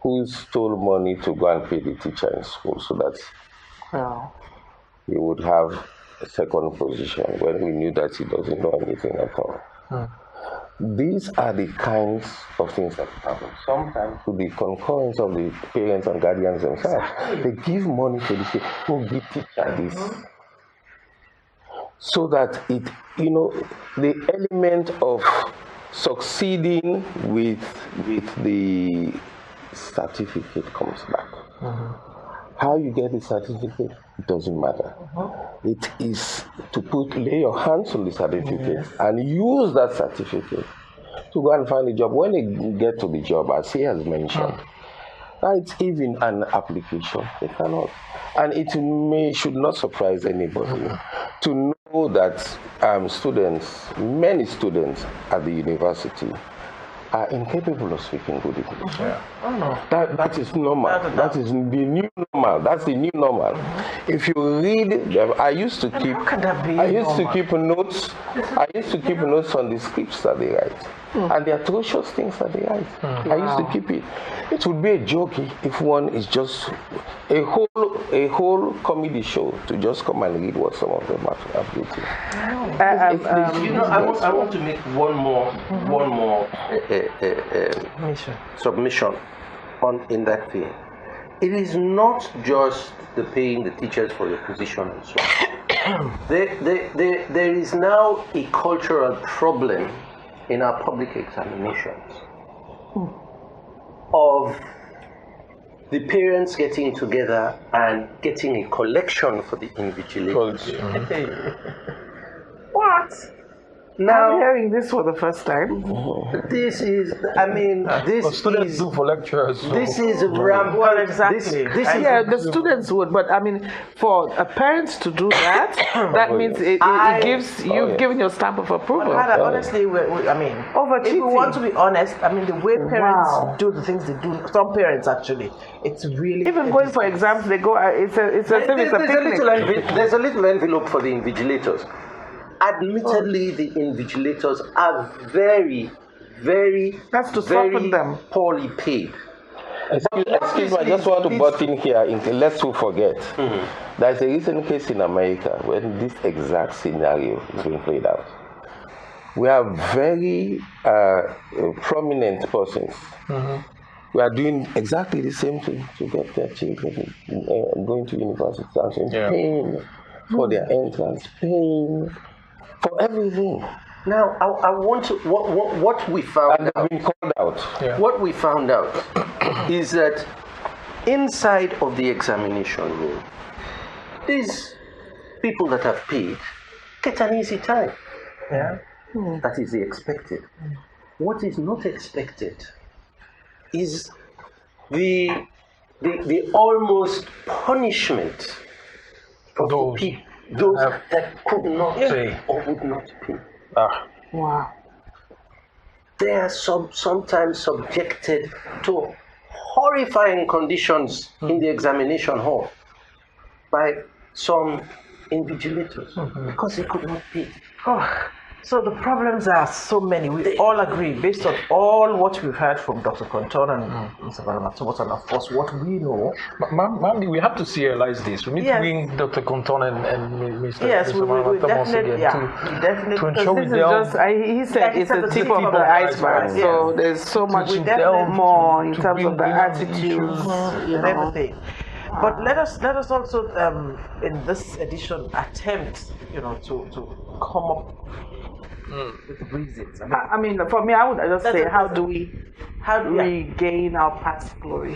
Who stole money to go and pay the teacher in school so that he would have a second position when we knew that he doesn't know anything at all? These are the kinds of things that happen. Sometimes with the concurrence of the parents and guardians themselves, they give money to the teacher, to give teacher this. So that the element of succeeding with the certificate comes back. How you get the certificate, it doesn't matter. It is to lay your hands on the certificate and use that certificate to go and find a job. When they get to the job, as he has mentioned, it's even an application. They cannot. And it should not surprise anybody to know that many students at the university are incapable of speaking good English. Yeah. I don't know. That is normal. That is the new normal. That's the new normal. If you read, I used to keep. How can that be I used normal? to keep notes. I used to keep notes on the scripts that they write, and the atrocious things that they write. I used to keep it. It would be a joke if one is just a whole comedy show to just come and read what some of them have written. I want to make one more submission in that vein. It is not just the paying the teachers for the position and so on. There is now a cultural problem in our public examinations of the parents getting together and getting a collection for the invigilators. What? Now, I'm hearing this for the first time. This is, this students is do for lecturers. So. This is rampant. Well, exactly. The students would, but I mean, for a parent to do that, that means it gives you've given your stamp of approval. Honestly, if we want to be honest, the way parents do the things they do, some parents actually, it's really even going for exams. They go. It's a picnic. There's a little envelope for the invigilators. Admittedly, the invigilators are very, very, soften them. Poorly paid. Excuse me, I just want to butt in here, lest we forget. There's a recent case in America when this exact scenario is being played out. We have very prominent persons who are doing exactly the same thing to get their children going to university, paying for their entrance, paying for everything. Now, I want to what we found out. Been called out. Yeah. What we found out is that inside of the examination room, these people that have paid get an easy time. Yeah, that is the expected. What is not expected is the almost punishment for those that could not or would not pay. Wow. They are sometimes subjected to horrifying conditions in the examination hall by some invigilators because they could not pay. So the problems are so many. We all agree, based on all what we've heard from Dr. Conton and Mr. Baramatowas, and of course what we know. Mamdi, we have to serialize this. We need to bring Dr. Conton and Mr. We definitely to ensure we delve. He said it's the tip of the iceberg. So there's so much more in terms of the attitudes and everything. But let us also in this edition attempt, to come up with reasons. For me, I would just say, how do we regain our past glory?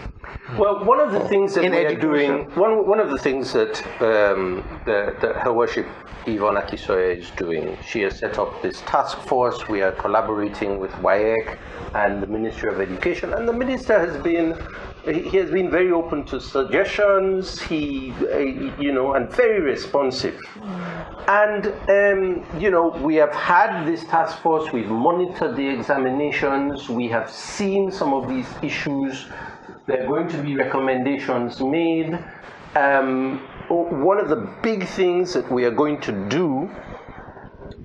Well, one of the things that we are doing, one of the things that Her Worship Yvonne Akisoya is doing, she has set up this task force. We are collaborating with WAEC and the Ministry of Education, and the minister has been very open to suggestions. And very responsive. And we have had this task force. We've monitored the examinations. We have seen some of these issues. There are going to be recommendations made. One of the big things that we are going to do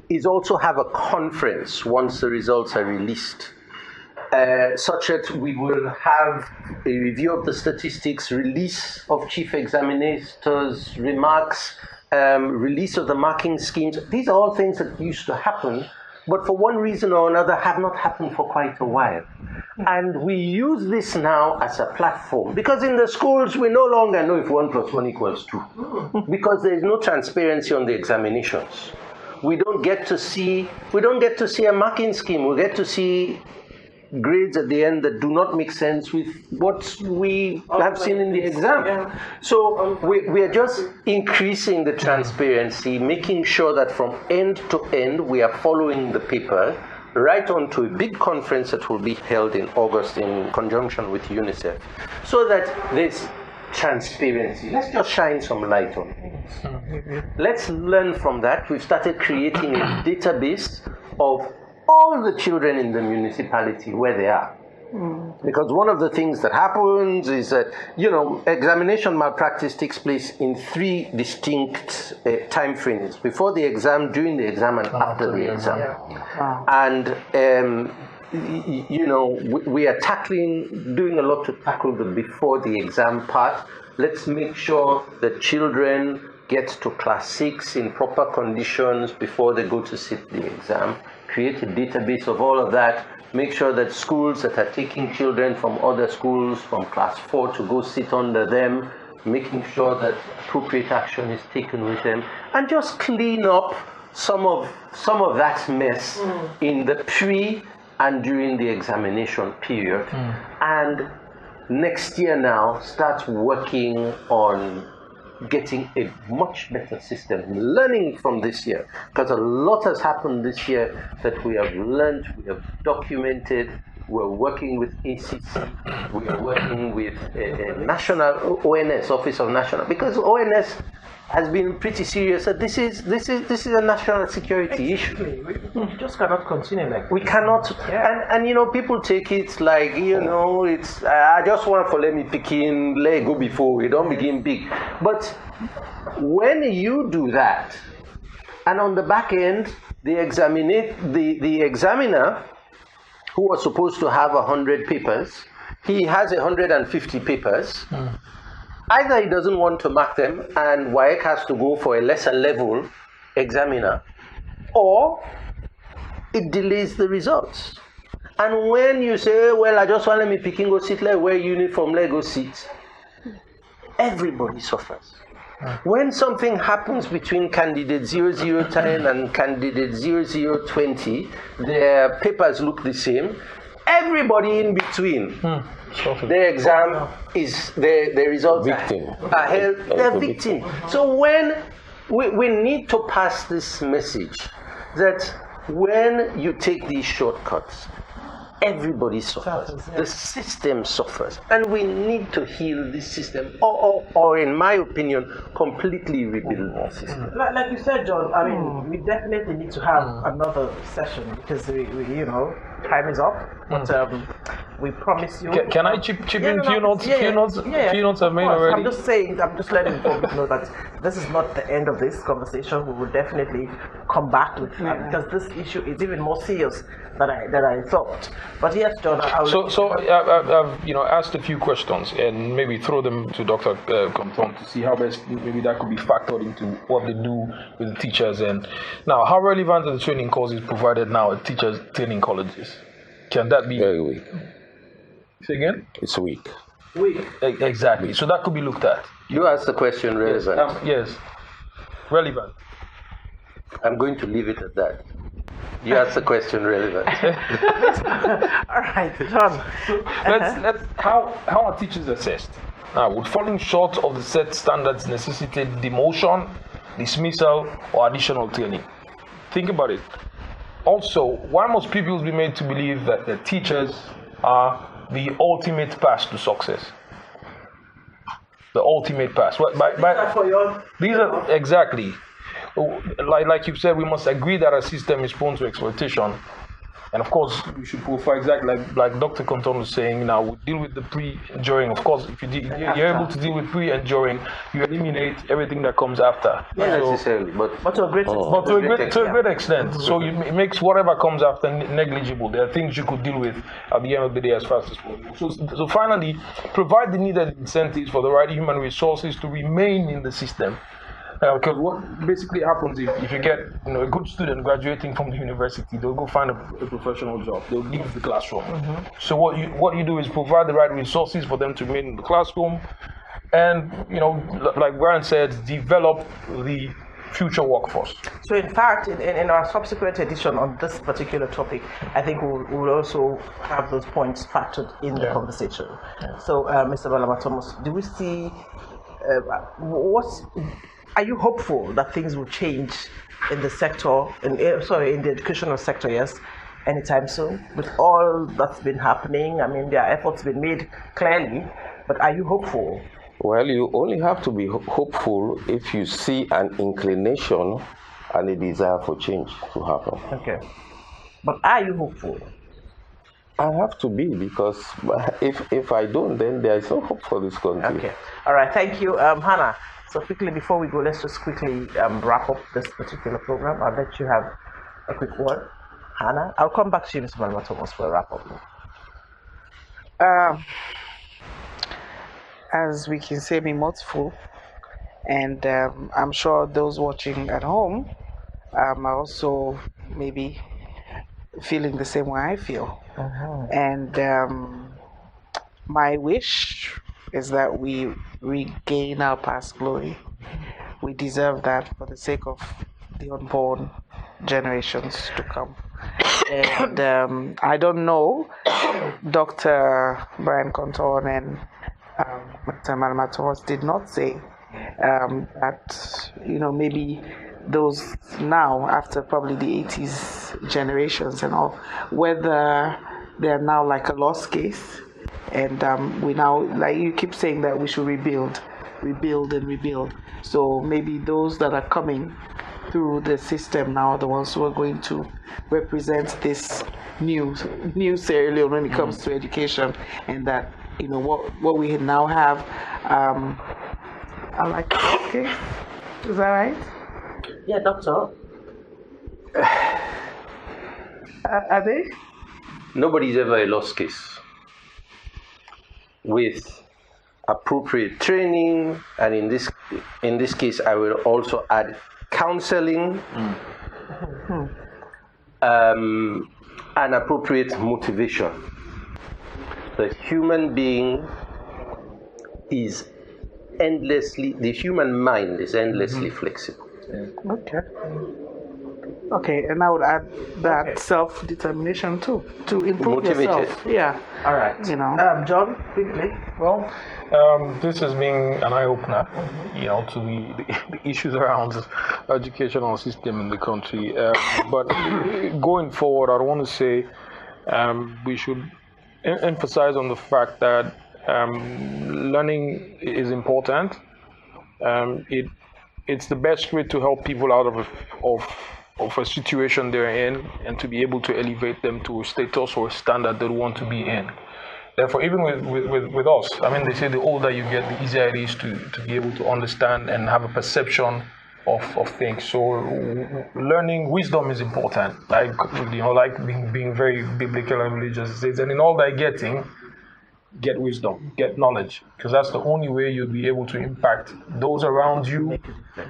is also have a conference once the results are released. Such that we will have a review of the statistics, release of chief examinators' remarks, release of the marking schemes. These are all things that used to happen, but for one reason or another have not happened for quite a while. And we use this now as a platform, because in the schools we no longer know if 1 + 1 = 2, because there is no transparency on the examinations. We don't get to see a marking scheme. We get to see grades at the end that do not make sense with what we have seen in the exam. So we are just increasing the transparency, making sure that from end to end we are following the paper right on to a big conference that will be held in August in conjunction with UNICEF, so that there's transparency. Let's just shine some light on it. Let's learn from that. We've started creating a database of all the children in the municipality where they are. Because one of the things that happens is that, examination malpractice takes place in 3 distinct time frames: before the exam, during the exam, and after the exam. And, we are doing a lot to tackle the before the exam part. Let's make sure that children get to class 6 in proper conditions before they go to sit the exam. Create a database of all of that. Make sure that schools that are taking children from other schools from class 4 to go sit under them, making sure that appropriate action is taken with them, and just clean up some of that mess in the pre and during the examination period. And next year now, start working on getting a much better system, learning from this year, because a lot has happened this year that we have learned, we have documented. We're working with ACC, we are working with National ONS, Office of National, because ONS has been pretty serious that this is a national security issue. We just cannot continue like we cannot. And people take it like it's I just want for let me pick in, let go before we don't begin big. But when you do that, and on the back end, the examiner who was supposed to have 100 papers, he has 150 papers. Either he doesn't want to mark them and WAEC has to go for a lesser level examiner, or it delays the results. And when you say, well, I just want let me pick and go sit, like wear uniform, let go sit, everybody suffers. When something happens between candidate 0010 and candidate 0020, their papers look the same. Everybody in between, the exam is the results are held. They're victim. So when we need to pass this message that when you take these shortcuts, everybody suffers. The system suffers, and we need to heal this system, or in my opinion, completely rebuild the system. Like you said, John, I mean, we definitely need to have another session because we time is up. But we promise you. Can I chip in few notes? Few notes I've made already. I'm just saying. I'm just letting the public know that this is not the end of this conversation. We will definitely come back to it because this issue is even more serious than I thought. But yes, John. I've asked a few questions and maybe throw them to Dr. Compton to see how best maybe that could be factored into what they do with the teachers. And now, how relevant are the training courses provided now at teachers' training colleges? Can that be very weak? Say again? It's weak. Weak. Exactly. So that could be looked at. You asked the question relevant. Yes. Relevant. I'm going to leave it at that. You asked the question relevant. All right, John. Let's how are teachers assessed? Now, would falling short of the set standards necessitate demotion, dismissal, or additional training? Think about it. Also, why must pupils be made to believe that the teachers are the ultimate path to success? The ultimate path. These are exactly. Like you said, we must agree that our system is prone to exploitation. And of course, we should provide exactly like Dr. Compton was saying. Now we deal with the pre and during. Of course, if you're able to deal with pre and during, you eliminate everything that comes after. Not necessarily, but to a great extent. To a great extent. So it makes whatever comes after negligible. There are things you could deal with at the end of the day as fast as possible. So finally, provide the needed incentives for the right human resources to remain in the system. Because what basically happens if you get a good student graduating from the university, they'll go find a professional job. They'll leave the classroom. So what you do is provide the right resources for them to remain in the classroom, and like Brian said, develop the future workforce. So in fact, in our subsequent edition on this particular topic, I think we'll also have those points factored in the conversation. So, Mr. Balama Thomas, do we see are you hopeful that things will change in the sector, in the educational sector, yes, anytime soon? With all that's been happening, I mean, there are efforts been made clearly, but are you hopeful? Well, you only have to be hopeful if you see an inclination and a desire for change to happen. Okay. But are you hopeful? I have to be, because if I don't, then there is no hope for this country. Okay. All right. Thank you, Hannah. So quickly, before we go, let's just quickly wrap up this particular program. I'll let you have a quick word, Hannah. I'll come back to you, Mr. Malama Thomas, for a wrap up. As we can say, me full, and I'm sure those watching at home are also maybe feeling the same way I feel. And my wish is that we regain our past glory. We deserve that for the sake of the unborn generations to come. And I don't know, Dr. Brian Conton and Dr. Malama Thomas did not say that, maybe those now, after probably the 80s generations and all, whether they're now like a lost case. And we now, like you keep saying that we should rebuild. So maybe those that are coming through the system now are the ones who are going to represent this new Sierra Leone when it comes to education, and that what we now have. I like it. Okay, is that right? Yeah, doctor. Are they? Nobody's ever a lost case. With appropriate training, and in this case, I will also add counseling, and appropriate motivation. The human being is the human mind is endlessly flexible. Okay, and I would add that self-determination too, to improve yourself. Yeah. All right. John, quickly. Well, this has been an eye-opener, to the issues around the educational system in the country. But going forward, I want to say we should emphasize on the fact that learning is important. It's the best way to help people out of a situation they're in, and to be able to elevate them to a status or a standard they want to be in. Therefore, even with us, they say the older you get, the easier it is to be able to understand and have a perception of things. So learning wisdom is important. Like being very biblical and religious, it says, and in all thy getting, get wisdom, get knowledge, because that's the only way you'll be able to impact those around you,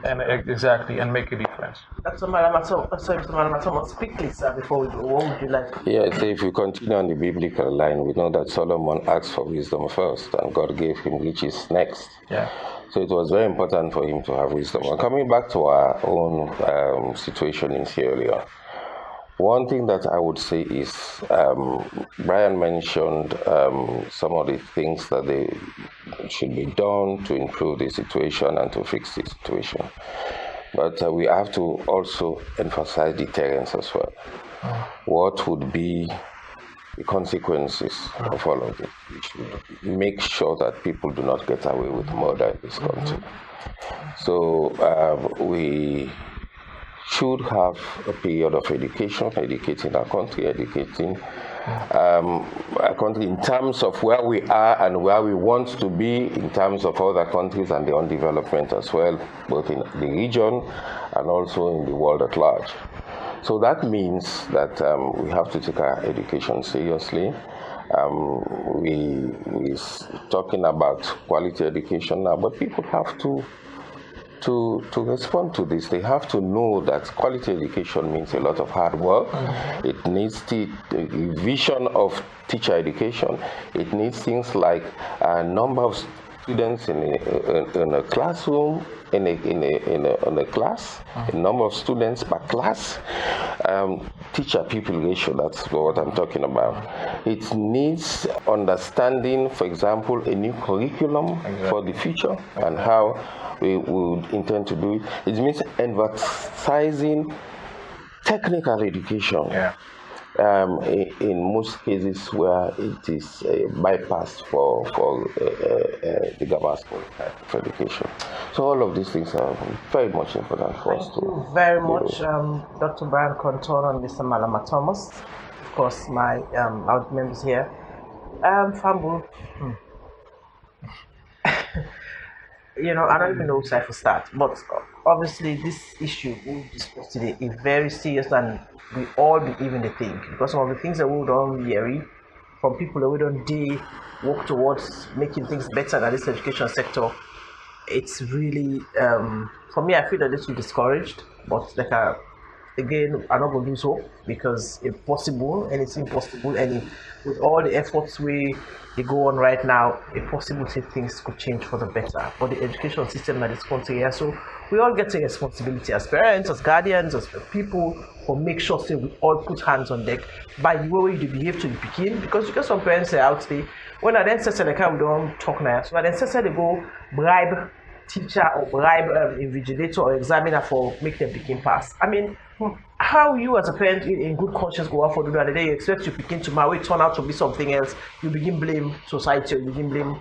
and make a difference. Dr. Malama Thomas, quickly, sir, before we go, what would you like? Yeah, so if we continue on the biblical line, we know that Solomon asked for wisdom first, and God gave him riches next. Yeah. So it was very important for him to have wisdom. And coming back to our own situation in Sierra Leone, one thing that I would say is, Brian mentioned some of the things that they should be done to improve the situation and to fix the situation. But we have to also emphasize deterrence as well. What would be the consequences of all of it? We should make sure that people do not get away with murder in this country. So we should have a period of educating our country, educating our country in terms of where we are and where we want to be, in terms of other countries and their own development as well, both in the region and also in the world at large. So that means that we have to take our education seriously. We're talking about quality education now, but people have to respond to this. They have to know that quality education means a lot of hard work. It needs the vision of teacher education. It needs things like a number of students in a classroom, in a class, a number of students per class, teacher-pupil ratio, that's what I'm talking about. It needs understanding, for example, a new curriculum for the future and how we would intend to do it. It means emphasizing technical education. In most cases where it is bypassed for the grammar school type of education. So all of these things are very much important for us to. Thank you very much, Dr. Brian Conton and Mr. Malama Thomas. Of course, my our members here. Fambu, you know, I don't even know which side to start, but obviously this issue we discussed today is very serious and we all believe in the thing because some of the things that we don't hear from people that we don't work towards making things better than this education sector. It's really for me, I feel a little discouraged, but like again, I'm not going to lose hope because it's possible and it's impossible, and with all the efforts they go on right now, it's possible that things could change for the better for the education system that is country here. So we all get a responsibility as parents, as guardians, as people, for make sure that we all put hands on deck by the way you behave to the pikin, because you get some parents out there when I then say they come don't talk now, so I then say they go bribe teacher or bribe invigilator or examiner for make them begin pass. I mean, how you as a parent in good conscience go out for doing that, and then you expect your begin tomorrow it turn out to be something else, you begin blame society or you begin blame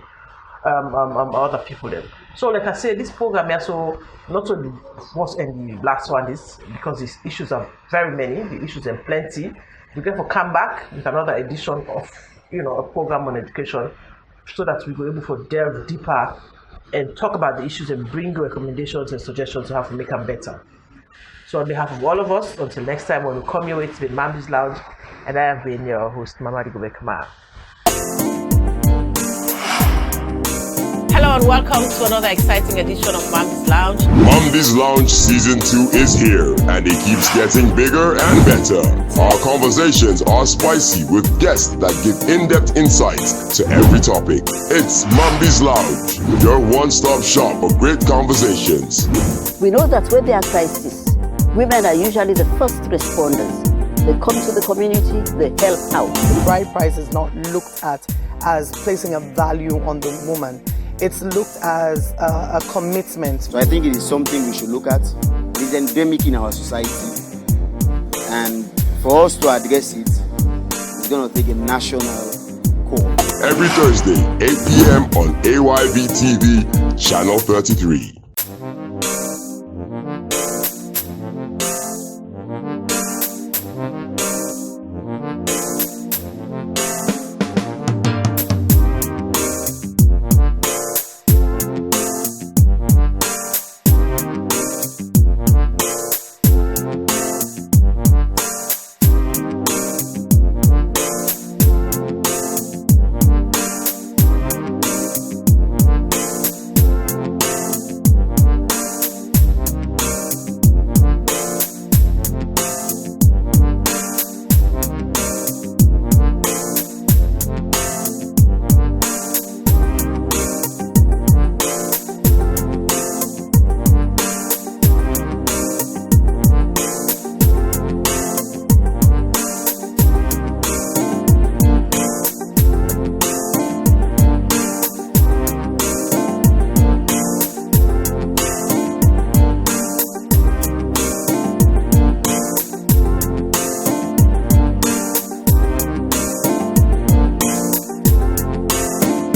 other people then. So like I said, this program here, so not only the first and the last one is because these issues are very many, the issues are plenty. We get to come back with another edition of a program on education so that we go able to delve deeper and talk about the issues and bring recommendations and suggestions on how to make them better. So on behalf of all of us, until next time when we come your way, it's been Mamdi's Lounge, and I have been your host, Mamdi Gubekma. Hello and welcome to another exciting edition of Mamdi's Lounge. Mamdi's Lounge Season 2 is here, and it keeps getting bigger and better. Our conversations are spicy with guests that give in-depth insights to every topic. It's Mamdi's Lounge, your one-stop shop for great conversations. We know that when there are crises, women are usually the first responders. They come to the community, they help out. The bride price is not looked at as placing a value on the woman. It's looked as a commitment. So I think it is something we should look at. It is endemic in our society. And for us to address it, it's going to take a national call. Every Thursday, 8 p.m. on AYV TV, Channel 33.